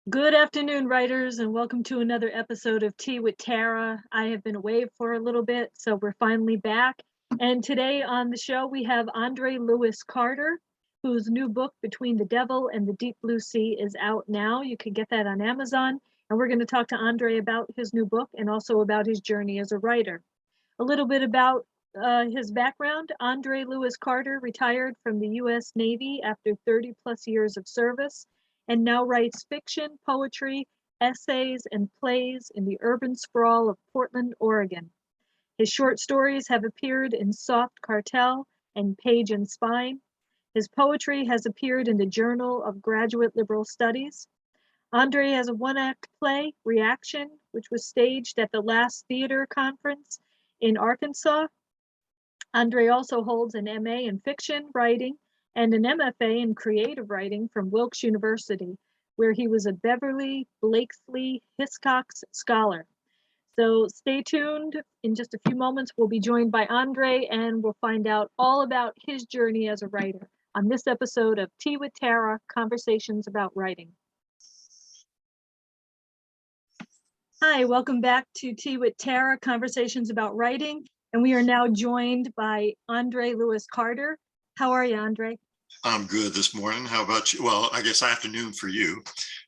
Good afternoon, writers, and welcome to another episode of Tea with Tara. I have been away for a little bit, so we're finally back. And today on the show, we have Andre Lewis Carter, whose new book, Between the Devil and the Deep Blue Sea, is out now. You can get that on Amazon. And we're going to talk to Andre about his new book and also about his journey as a writer. A little bit about his background. Andre Lewis Carter retired from the U.S. Navy after 30 plus years of service and now writes fiction, poetry, essays, and plays in the urban sprawl of Portland, Oregon. His short stories have appeared in Soft Cartel and Page and Spine. His poetry has appeared in the Journal of Graduate Liberal Studies. Andre has a one-act play, Reaction, which was staged at the last theater conference in Arkansas. Andre also holds an MA in fiction writing and an MFA in creative writing from Wilkes University, where he was a Beverly Blakesley Hiscox Scholar. So stay tuned. In just a few moments, we'll be joined by Andre, and we'll find out all about his journey as a writer on this episode of Tea with Tara, Conversations About Writing. Hi, welcome back to Tea with Tara, Conversations About Writing. And we are now joined by Andre Lewis Carter. How are you, Andre? I'm good this morning. How about you? Well, I guess afternoon for you.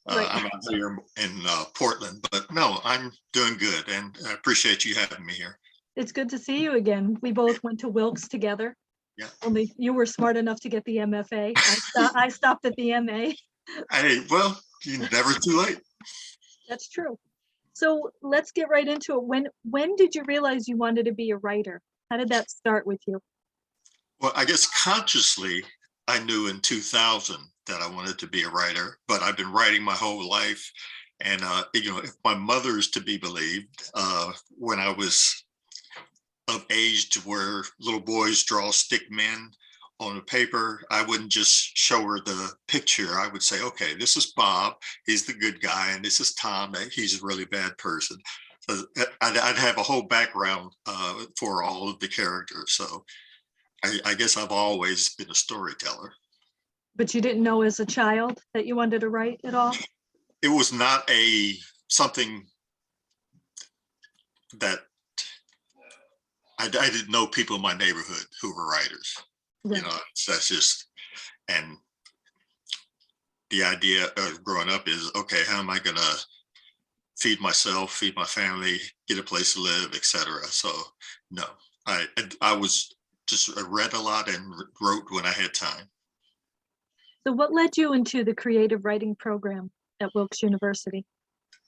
Right. I'm out here in Portland, but no, I'm doing good, and I appreciate you having me here. It's good to see you again. We both went to Wilkes together. Yeah. Only you were smart enough to get the MFA. I stopped at the MA. Hey, well, you're never too late. That's true. So let's get right into it. When did you realize you wanted to be a writer? How did that start with you? Well, I guess consciously, I knew in 2000 that I wanted to be a writer, but I've been writing my whole life. And, if my mother is to be believed, when I was of age to where little boys draw stick men on a paper, I wouldn't just show her the picture. I would say, okay, this is Bob, he's the good guy, and this is Tom, he's a really bad person. So I'd have a whole background for all of the characters. So I guess I've always been a storyteller. But you didn't know as a child that you wanted to write at all? It was not something that I didn't know people in my neighborhood who were writers. Right. That's just, and the idea of growing up is, okay, how am I going to feed myself, feed my family, get a place to live, etc. So no, I was just read a lot and wrote when I had time. So what led you into the creative writing program at Wilkes University?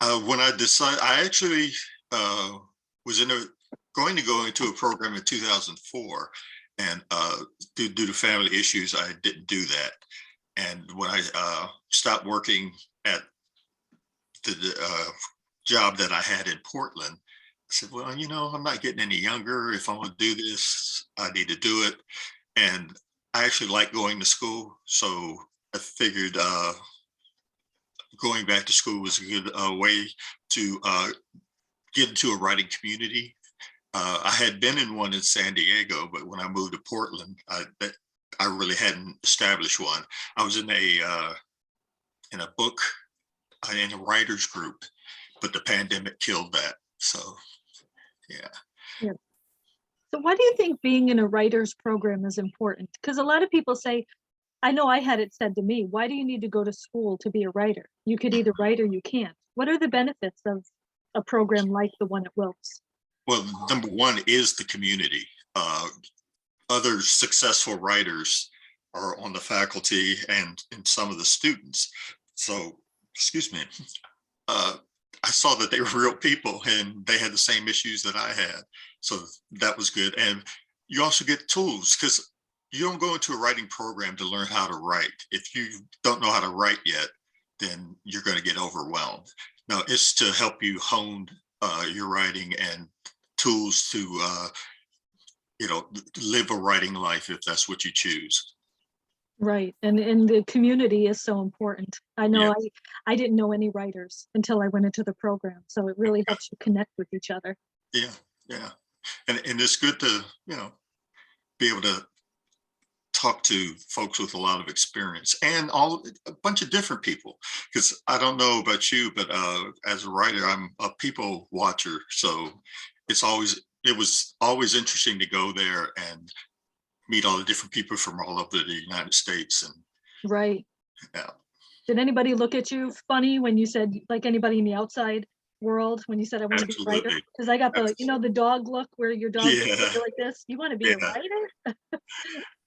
When I decided, I actually was going to go into a program in 2004, and due to family issues, I didn't do that. And when I stopped working at the job that I had in Portland, I said, well, I'm not getting any younger. If I want to do this, I need to do it. And I actually like going to school. So I figured going back to school was a good way to get into a writing community. I had been in one in San Diego, but when I moved to Portland, I really hadn't established one. I was in a book, in a writers group, but the pandemic killed that. So, yeah. So why do you think being in a writer's program is important? Because a lot of people say, I know I had it said to me, why do you need to go to school to be a writer? You could either write or you can't. What are the benefits of a program like the one at Wilkes? Well, number one is the community. Other successful writers are on the faculty and some of the students. So, excuse me, I saw that they were real people and they had the same issues that I had. So that was good. And you also get tools, because you don't go into a writing program to learn how to write. If you don't know how to write yet, then you're going to get overwhelmed. Now, it's to help you hone your writing and tools to live a writing life if that's what you choose. Right. And the community is so important. I know I didn't know any writers until I went into the program. So it really helps you connect with each other. Yeah. And it's good to, be able to talk to folks with a lot of experience and a bunch of different people. Because I don't know about you, but as a writer, I'm a people watcher. So it was always interesting to go there and meet all the different people from all over the United States. And Right. yeah, Did anybody look at you funny when you said, like anybody in the outside world, when you said I want to be a writer? absolutely. Because I got Abs- the dog look where your dog looks at Yeah, you like this. You want to be a yeah, writer?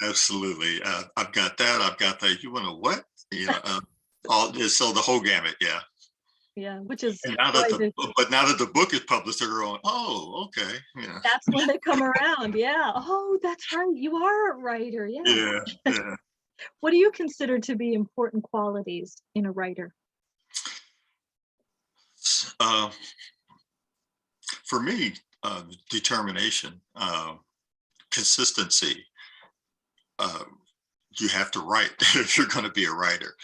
absolutely. I've got that. I've got that. You want to what? You know, so the whole gamut. Yeah. Yeah, which is And now that why now that the book is published, they're going, oh, okay, yeah, that's when they come around. Yeah. Oh, that's right. You are a writer. Yeah. yeah, yeah. What do you consider to be important qualities in a writer? Uh, for me, determination, consistency. Uh, you have to write if you're going to be a writer.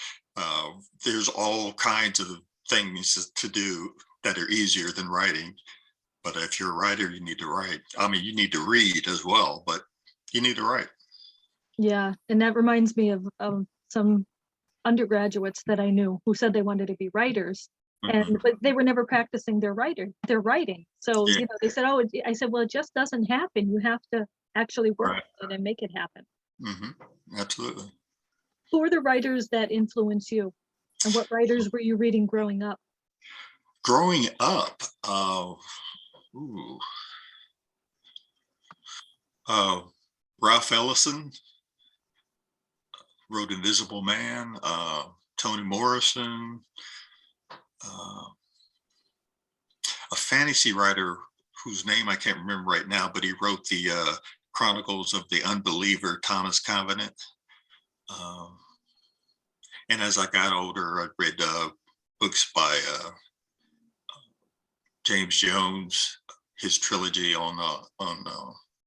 There's all kinds of things to do that are easier than writing. But if you're a writer, you need to write. I mean, you need to read as well, but you need to write. Yeah. And that reminds me of some undergraduates that I knew who said they wanted to be writers, Mhm. but they were never practicing their writing. So, Yeah, they said, oh, I said, well, it just doesn't happen. You have to actually work right. on it and make it happen. Hmm. Absolutely. Who are the writers that influence you? And what writers were you reading growing up? Growing up, ooh, uh, Ralph Ellison wrote Invisible Man. Toni Morrison, uh, a fantasy writer whose name I can't remember right now, but he wrote the Chronicles of the Unbeliever, Thomas Covenant. Um, and as I got older, I read books by James Jones, his trilogy on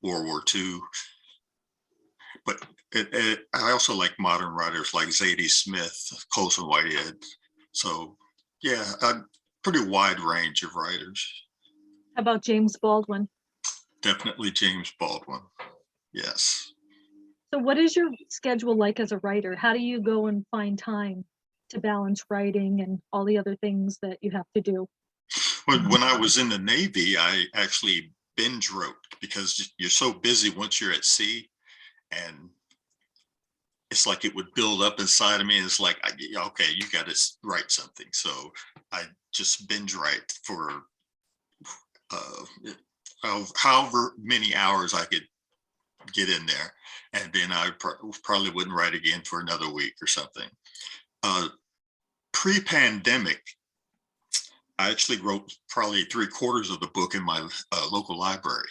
World War II. But I also like modern writers like Zadie Smith, Colson Whitehead. So yeah, a pretty wide range of writers. How about James Baldwin? Definitely James Baldwin. Yes. So, what is your schedule like as a writer? How do you go and find time to balance writing and all the other things that you have to do? When I was in the Navy, I actually binge wrote because you're so busy once you're at sea, and it's like it would build up inside of me. And it's like, okay, you got to write something. So I just binge write for however many hours I could get in there. And then I probably wouldn't write again for another week or something. Uh, Pre-pandemic, I actually wrote probably 3/4 of the book in my local library.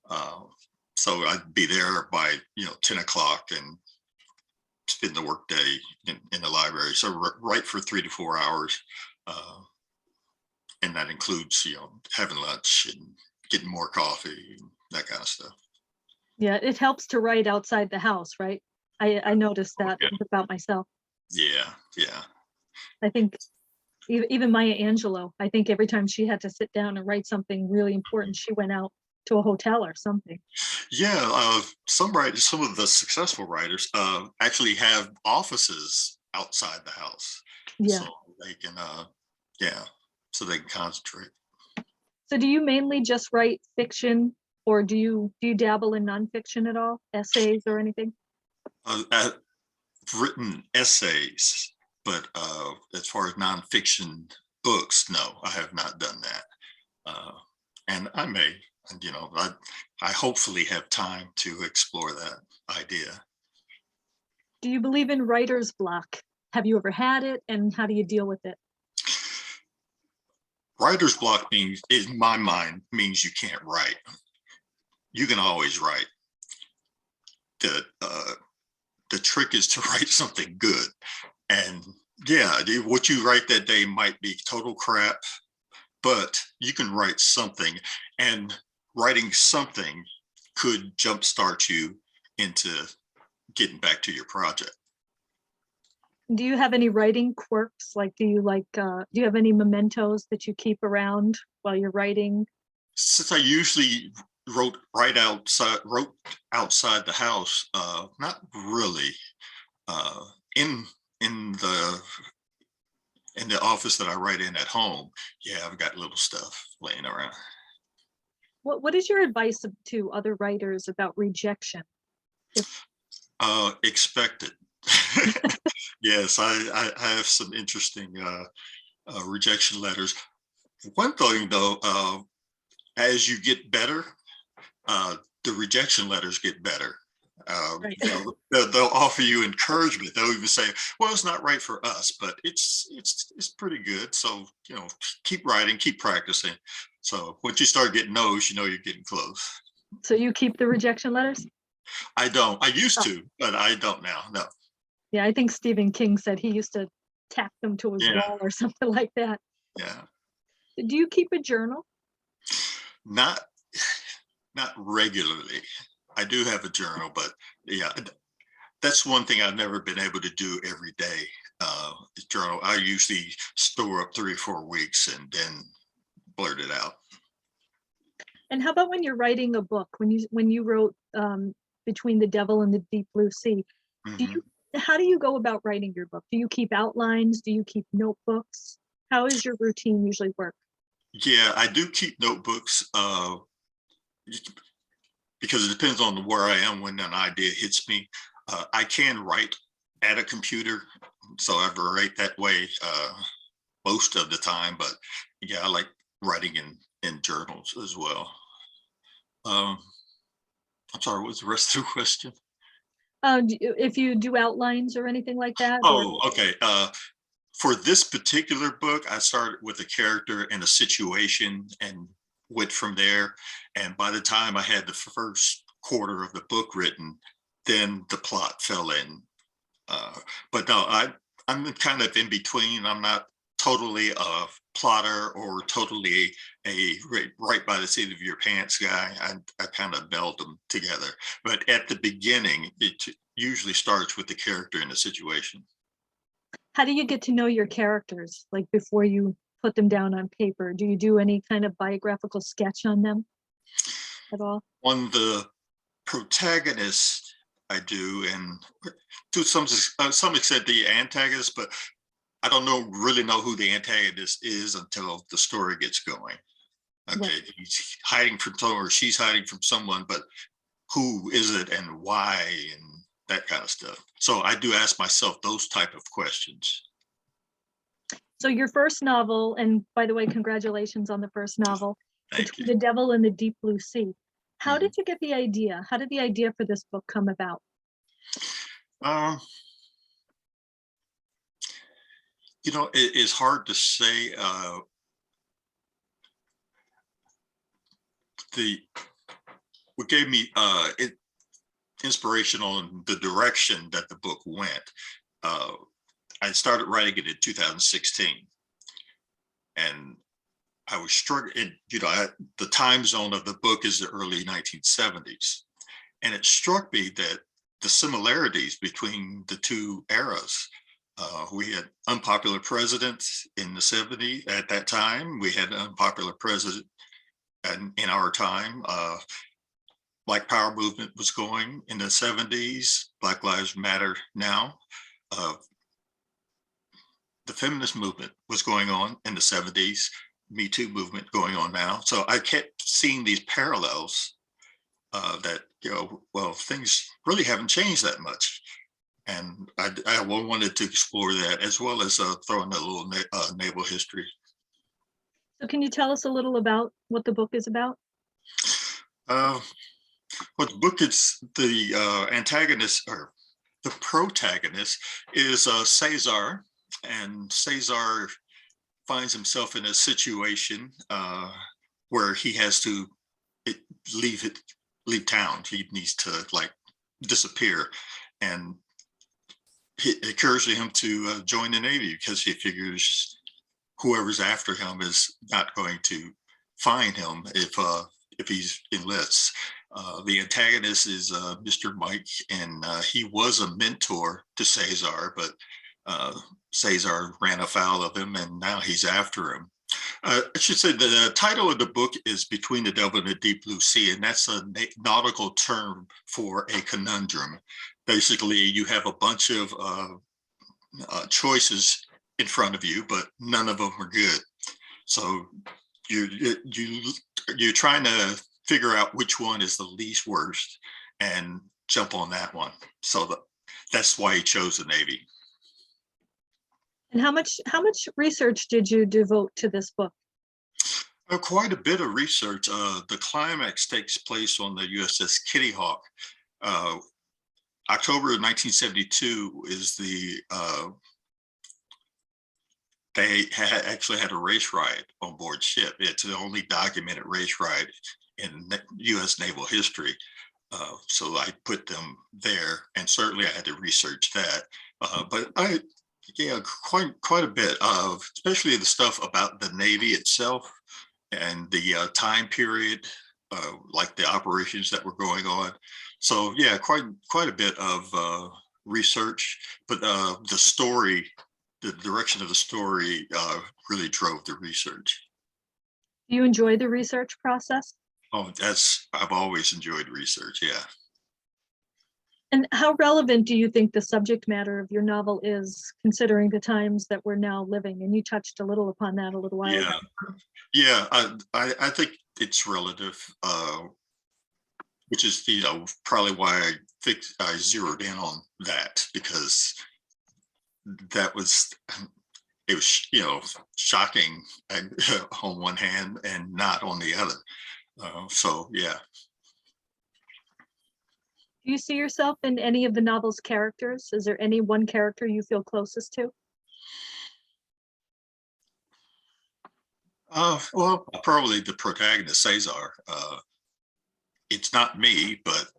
Uh, so I'd be there by 10 o'clock and spend the workday in the library. So write for 3 to 4 hours, uh, and that includes having lunch and getting more coffee and that kind of stuff. Yeah, it helps to write outside the house, right? I noticed that Yeah, about myself. yeah, yeah. I think even Maya Angelou, I think every time she had to sit down and write something really important, she went out to a hotel or something. Yeah, some writers, some of the successful writers, actually have offices outside the house, Yeah. so they can, yeah, so they can concentrate. So do you mainly just write fiction, or do you dabble in nonfiction at all? Essays or anything? I've written essays, but as far as nonfiction books, no, I have not done that. Uh, and I may, and I hopefully have time to explore that idea. Do you believe in writer's block? Have you ever had it, and how do you deal with it? Writer's block means, in my mind, means you can't write. You can always write. The trick is to write something good. And yeah, what you write that day might be total crap, but you can write something, and writing something could jumpstart you into getting back to your project. Do you have any writing quirks? Like, do you have any mementos that you keep around while you're writing? Since I usually wrote outside the house. Not really. Uh, in in the in the office that I write in at home, yeah, I've got little stuff laying around. What is your advice to other writers about rejection? If Expect it. Yes, I have some interesting rejection letters. One thing though, as you get better, uh, the rejection letters get better. right. They'll offer you encouragement. They'll even say, "Well, it's not right for us, but it's pretty good. So keep writing, keep practicing." So once you start getting no's, you know you're getting close. So you keep the rejection letters? I don't. I used Oh, to, but I don't now. No. yeah, I think Stephen King said he used to tack them to his Yeah. wall or something like that. Yeah. Do you keep a journal? Not not regularly. I do have a journal, but yeah, that's one thing I've never been able to do every day. Journal. I usually store up 3 or 4 weeks and then blurt it out. And how about when you're writing a book? When you wrote Between the Devil and the Deep Blue Sea, do Hmm. you how do you go about writing your book? Do you keep outlines? Do you keep notebooks? How is your routine usually work? Yeah, I do keep notebooks because it depends on where I am when an idea hits me. I can write at a computer, so I write that way most of the time. But yeah, I like writing in journals as well. Um, I'm sorry, what was the rest of the question? If you do outlines or anything like that, or Oh, okay. For this particular book, I started with a character and a situation and went from there. And by the time I had the first quarter of the book written, then the plot fell in. Uh, but no, I'm kind of in between. I'm not totally a plotter or totally a right by the seat of your pants guy. I kind of meld them together. But at the beginning, it usually starts with the character and the situation. how do you get to know your characters, like before you put them down on paper? Do you do any kind of biographical sketch on them at all? On the protagonist, I do, and to some extent the antagonist, but I don't really know who the antagonist is until the story gets going. Right. Okay, he's hiding from someone or she's hiding from someone, but who is it and why and that kind of stuff. So I do ask myself those type of questions. So your first novel, and by the way, congratulations on the first novel, Thank Between you. the Devil and the Deep Blue Sea. How Mhm. did you get the idea? How did the idea for this book come about? Um, it's hard to say. The What gave me inspiration on the direction that the book went. Uh, I started writing it in 2016, and I was struggling. The time zone of the book is the early 1970s, and it struck me that the similarities between the two eras. We had unpopular presidents in the 70s at that time. We had an unpopular president in our time. Black Power movement was going in the 70s. Black Lives Matter now. Uh, the feminist movement was going on in the 70s. Me Too movement going on now. So I kept seeing these parallels that, well, things really haven't changed that much. And I wanted to explore that as well as throw in a little naval history. So can you tell us a little about what the book is about? Uh, Well, the book is the antagonist or the protagonist is Cesar, and Cesar finds himself in a situation where he has to it, leave it, leave town. He needs to like disappear, and it occurs to him to join the Navy because he figures whoever's after him is not going to find him if he's enlists. The antagonist is Mr. Mike, and he was a mentor to Cesar, but uh, Cesar ran afoul of him, and now he's after him. I should say the title of the book is Between the Devil and the Deep Blue Sea, and that's a nautical term for a conundrum. Basically, you have a bunch of choices in front of you, but none of them are good. So you're trying to figure out which one is the least worst and jump on that one. So that's why he chose the Navy. And how much research did you devote to this book? Quite a bit of research. The climax takes place on the USS Kitty Hawk. October of 1972 is they actually had a race riot on board ship. It's the only documented race riot in U.S. naval history. So I put them there, and certainly I had to research that. But quite a bit of, especially the stuff about the Navy itself and the time period, like the operations that were going on. So yeah, quite a bit of research, but the story, the direction of the story really drove the research. Do you enjoy the research process? Oh, I've always enjoyed research. Yeah. And how relevant do you think the subject matter of your novel is, considering the times that we're now living? And you touched a little upon that a little while Yeah. ago. Yeah. I think it's relative, which is, probably why I think I zeroed in on that, because that was, it was, shocking on one hand and not on the other. So yeah. Do you see yourself in any of the novel's characters? Is there any one character you feel closest to? Well, probably the protagonist, Cesar. It's not me, but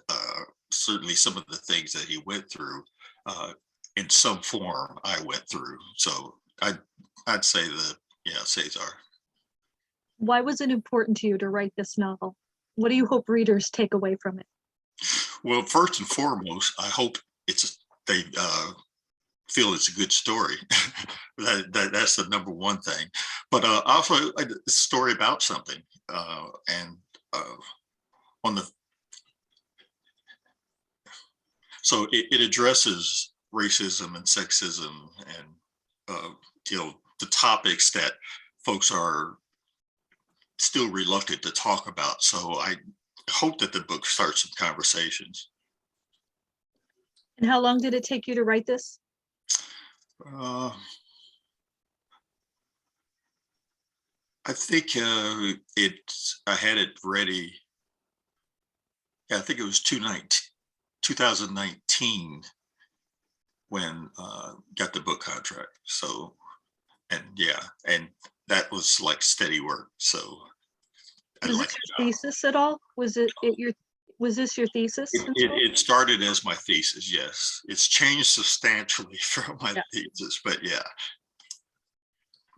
certainly some of the things that he went through, in some form, I went through. So I'd say Cesar. Why was it important to you to write this novel? What do you hope readers take away from it? Well, first and foremost, I hope they feel it's a good story. That's the number one thing. But also a story about something, and on the so it addresses racism and sexism and the topics that folks are still reluctant to talk about. So I hope that the book starts some conversations. And how long did it take you to write this? I think I had it ready. Yeah, I think it was 2019 when got the book contract. So, and that was like steady work. So Was this your thesis at all? Was this your thesis? It started as my thesis, yes. It's changed substantially from my thesis, but yeah.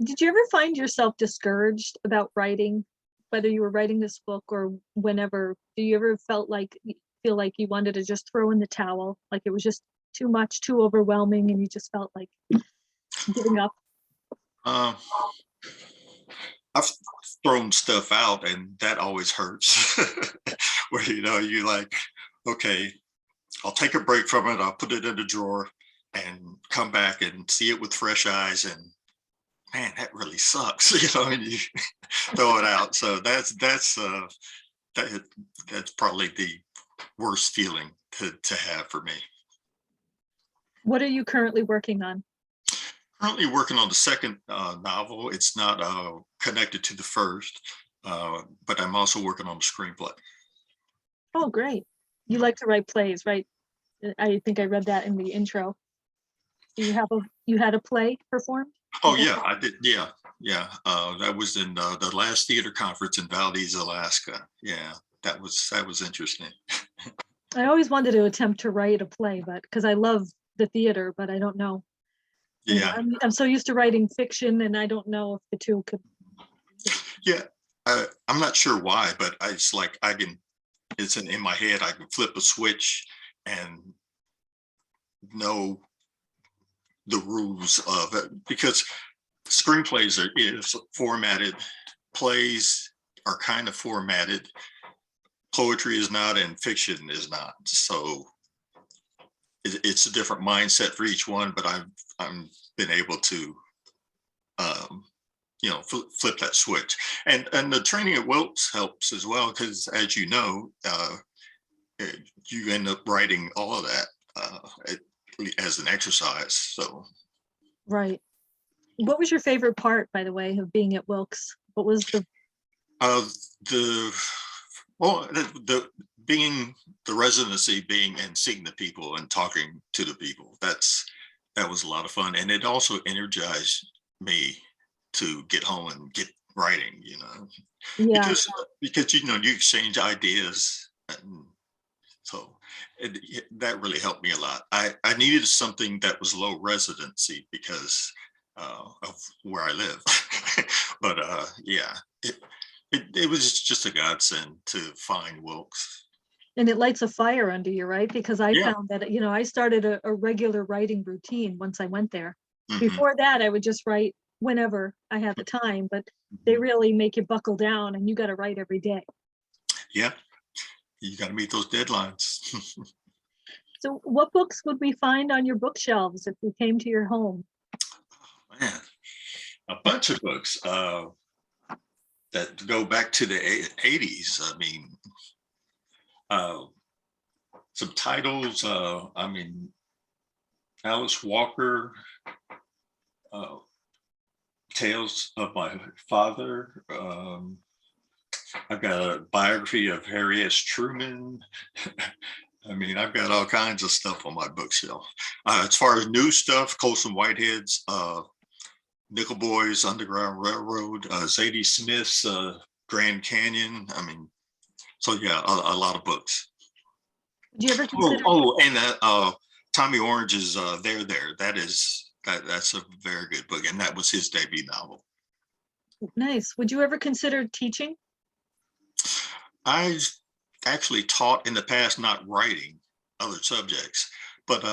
Did you ever find yourself discouraged about writing, whether you were writing this book or whenever? Do you ever feel like you wanted to just throw in the towel, like it was just too much, too overwhelming, and you just felt like giving up? I've thrown stuff out, and that always hurts. Where you like, okay, I'll take a break from it. I'll put it in the drawer and come back and see it with fresh eyes. And man, that really sucks, and you throw it out. So that's probably the worst feeling to have for me. What are you currently working on? Currently working on the second novel. It's not connected to the first, but I'm also working on the screenplay. Oh, great. You like to write plays, right? I think I read that in the intro. Do you had a play performed? Oh yeah, I did. Yeah. That was in the last theater conference in Valdez, Alaska. Yeah, that was interesting. I always wanted to attempt to write a play, but because I love the theater, but I don't know. Yeah. I'm so used to writing fiction, and I don't know if the two could. Yeah, I'm not sure why, but it's like it's in my head. I can flip a switch and know the rules of it, because screenplays is formatted, plays are kind of formatted, poetry is not, and fiction is not. So it's a different mindset for each one, but I'm been able to flip that switch. And the training at Wilkes helps as well, because as you know, you end up writing all of that as an exercise. So Right. What was your favorite part, by the way, of being at Wilkes? What was the the well the being the residency, being and seeing the people and talking to the people, that was a lot of fun, and it also energized me to get home and get writing, yeah, because you exchange ideas, and so that really helped me a lot. I needed something that was low residency because of where I live. But yeah, it was just a godsend to find Wilkes. and it lights a fire under you, right? Because I Yeah. found that, I started a regular writing routine once I went there. Hmm. Before that, I would just write whenever I had the time, but they Hmm. really make you buckle down and you got to write every day. Yeah, you got to meet those deadlines. So what books would we find on your bookshelves if we came to your home? Man, a bunch of books that go back to the 80s. I mean, uh, some titles. I mean, Alice Walker, uh, Tales of My Father. I've got a biography of Harry S. Truman. I mean, I've got all kinds of stuff on my bookshelf. As far as new stuff, Colson Whitehead's Nickel Boys, Underground Railroad, Zadie Smith's Grand Canyon. I mean, so yeah, a lot of books. Do you ever consider? And Tommy Orange's There There. That's a very good book, and that was his debut novel. Nice. Would you ever consider teaching? I actually taught in the past, not writing other subjects, but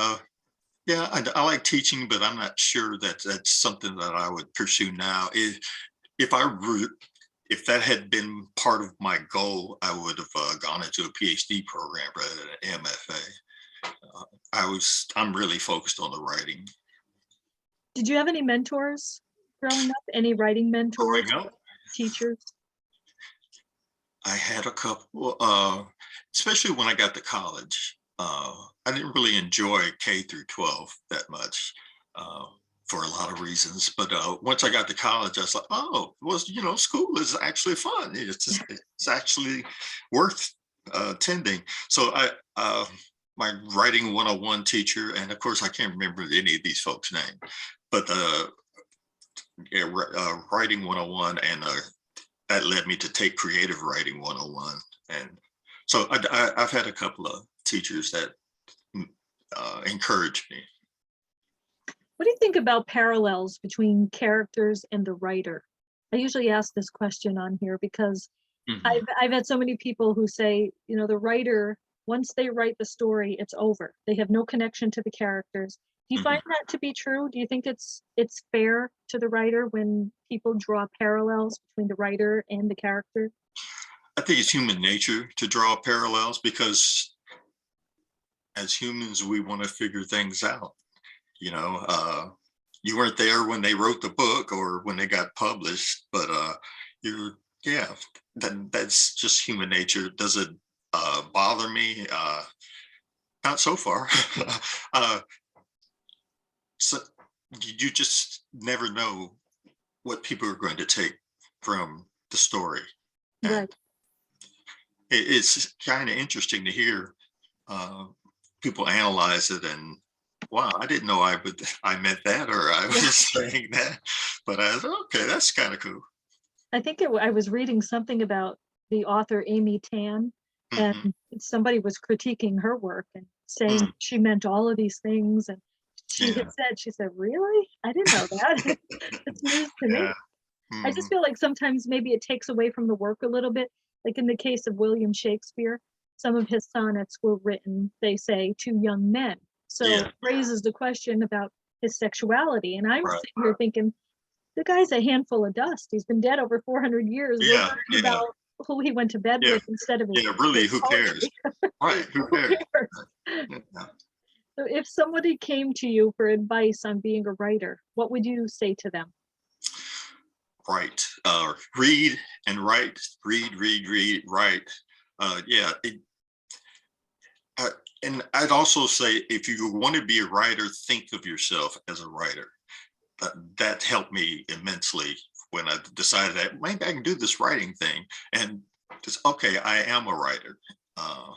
yeah, I like teaching, but I'm not sure that that's something that I would pursue now. If I if that had been part of my goal, I would have gone into a PhD program rather than an MFA. I'm really focused on the writing. Did you have any mentors growing up? Any writing mentors, Growing up, teachers? I had a couple, especially when I got to college. I didn't really enjoy K through 12 that much uh, for a lot of reasons. But once I got to college, I was like, oh, well, school is actually fun. It's actually worth attending. So my writing 101 teacher, and of course, I can't remember any of these folks' name, but yeah, writing 101, and that led me to take creative writing 101. And so I've had a couple of teachers that encouraged me. What do you think about parallels between characters and the writer? I usually ask this question on here because Mhm. I've had so many people who say, the writer, once they write the story, it's over. They have no connection to the characters. Do you Mhm. find that to be true? Do you think it's fair to the writer when people draw parallels between the writer and the character? I think it's human nature to draw parallels, because as humans, we want to figure things out. You know, you weren't there when they wrote the book or when they got published, but you're, yeah, that's just human nature. Does it bother me? Not so far. uh, so you just never know what people are going to take from the story, and Right. it's kind of interesting to hear uh, people analyze it, and wow, I didn't know I meant that, or I Yeah. was saying that, but I was okay. That's kind of cool. I think I was reading something about the author Amy Tan, and Hmm. somebody was critiquing her work and saying Mm, she meant all of these things. And yeah, she said, really? I didn't know that. It's news to me. yeah. I just Mhm. feel like sometimes maybe it takes away from the work a little bit. Like in the case of William Shakespeare, some of his sonnets were written, they say, to young men. So Yeah, it raises the question about his sexuality. And I'm right. sitting here thinking, the guy's a handful of dust. He's been dead over 400 years. We're Yeah, worried yeah, about who he went to bed yeah, with instead of yeah. Really, his who cares? poetry. Right? Who Who cares? cares? Yeah. So if somebody came to you for advice on being a writer, what would you say to them? Right. Read and write. Read, write. Yeah. Uh, and I'd also say, if you want to be a writer, think of yourself as a writer. That helped me immensely when I decided that maybe I can do this writing thing. And just, okay, I am a writer. Uh,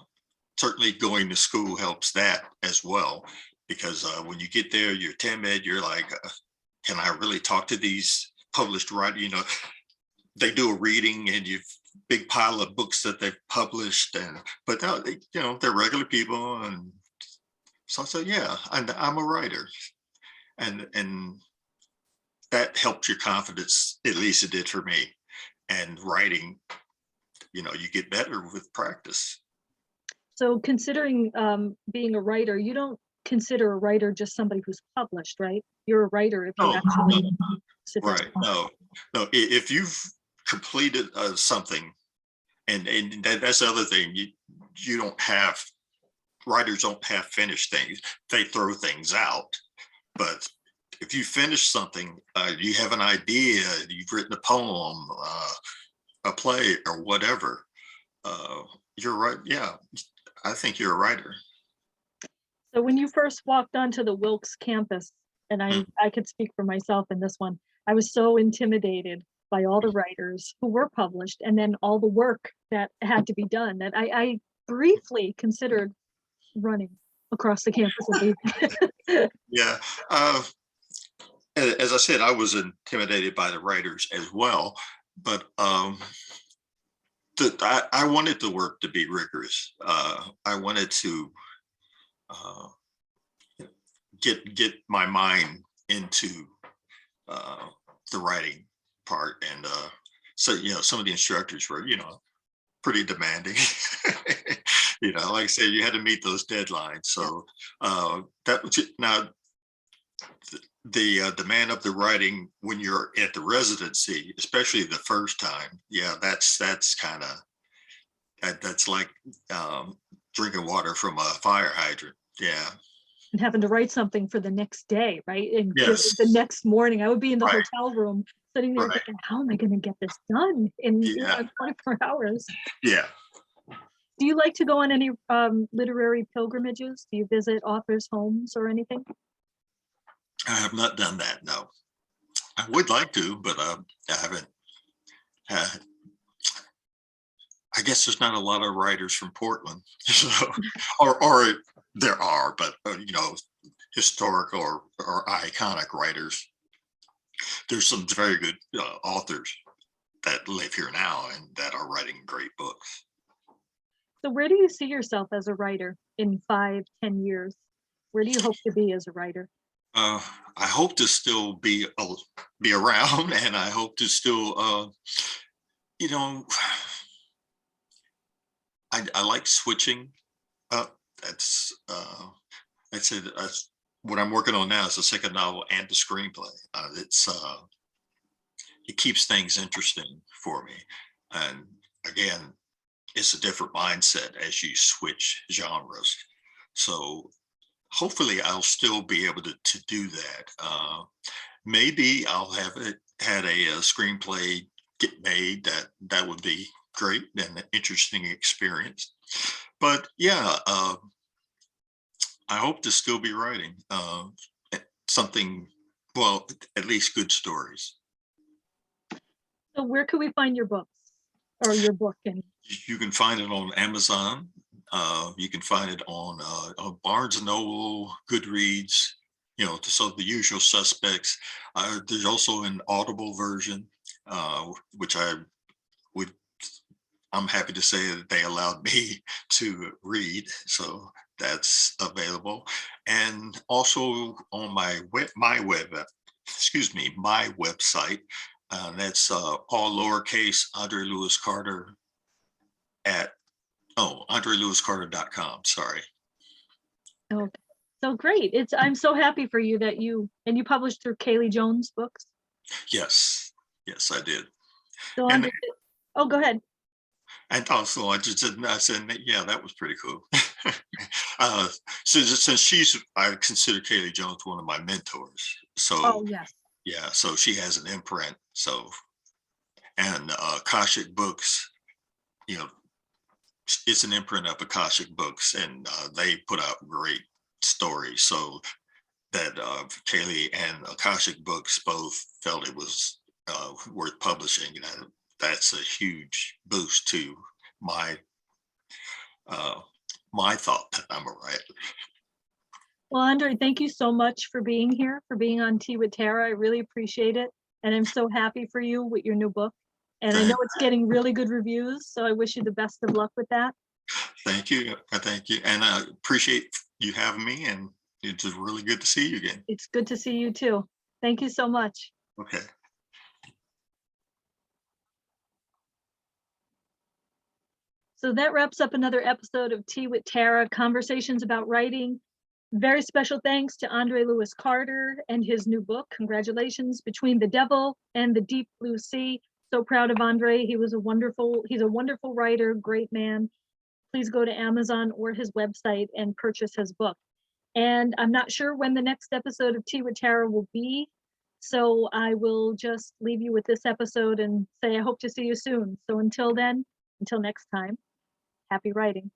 Certainly going to school helps that as well, because when you get there, you're timid. You're like, can I really talk to these published writers? They do a reading and you big pile of books that they've published, and but no, they're regular people. And so I said, yeah, I'm a writer. And that helps your confidence, at least it did for me. And writing, you get better with practice. So considering being a writer, you don't consider a writer just somebody who's published, right? You're a writer if you No, no, actually sit down. right, no, if you've completed something, and that's the other thing, you don't have, writers don't have finished things. They throw things out. But if you finish something, you have an idea, you've written a poem, a play, or whatever, uh, you're right. Yeah, I think you're a writer. So when you first walked onto the Wilkes campus, and Mm. I could speak for myself in this one, I was so intimidated by all the writers who were published and then all the work that had to be done that I briefly considered running across the campus and leaving. Yeah. Uh, as I said, I was intimidated by the writers as well, but I wanted the work to be rigorous. I wanted to uh, get my mind into uh, the writing part, and so some of the instructors were pretty demanding. Like I said, you had to meet those deadlines. So that was it. Now the demand of the writing when you're at the residency, especially the first time, yeah, that's kind of that's like drinking water from a fire hydrant. Yeah. And having to write something for the next day, right? And Yes. the next morning, I would be in the Right. hotel room sitting there Right. thinking, how am I going to get this done in Yeah. 24 hours? Yeah. Do you like to go on any literary pilgrimages? Do you visit authors' homes or anything? I have not done that. No, I would like to, but I haven't. Uh, I guess there's not a lot of writers from Portland, so or there are, but historical or iconic writers. There's some very good authors that live here now and that are writing great books. So where do you see yourself as a writer in 5, 10 years? Where do you hope to be as a writer? Uh, I hope to still be around, and I hope to still, you know, I like switching up. That's I'd say that's what I'm working on now is the second novel and the screenplay. It keeps things interesting for me, and again, it's a different mindset as you switch genres. So hopefully I'll still be able to do that. Maybe I'll have it had a screenplay get made. That would be great and an interesting experience. But yeah, I hope to still be writing something, well, at least good stories. So where could we find your books or your book? And You can find it on Amazon. You can find it on Barnes and Noble, Goodreads. So the usual suspects. There's also an Audible version, which would. I'm happy to say that they allowed me to read, so that's available. And also on my website. That's all lowercase Andre Lewis Carter at AndreLewisCarter.com. Sorry. okay. So great. I'm so happy for you that you published through Kaylee Jones books. Yes, yes, I did. So And Andre, oh, go ahead. also, I said, yeah, that was pretty cool. uh, since I consider Kaylee Jones one of my mentors. So Oh, yes. yeah, so she has an imprint. So and Akashic Books, you know, it's an imprint of Akashic Books, and they put out great stories. So that Kaylee and Akashic Books both felt it was worth publishing. That's a huge boost to my uh, my thought that I'm a writer. Well, Andre, thank you so much for being here, for being on Tea with Tara. I really appreciate it. And I'm so happy for you with your new book. And I know Thank, it's getting really good reviews, so I wish you the best of luck with that. thank you, and I appreciate you having me. And it's just really good to see you again. It's good to see you too. Thank you so much. Okay. So that wraps up another episode of Tea with Tara, conversations about writing. Very special thanks to Andre Lewis Carter and his new book. Congratulations, Between the Devil and the Deep Blue Sea. So proud of Andre. He's a wonderful writer, great man. Please go to Amazon or his website and purchase his book. And I'm not sure when the next episode of Tea with Tara will be. So I will just leave you with this episode and say I hope to see you soon. So until then, until next time, happy writing.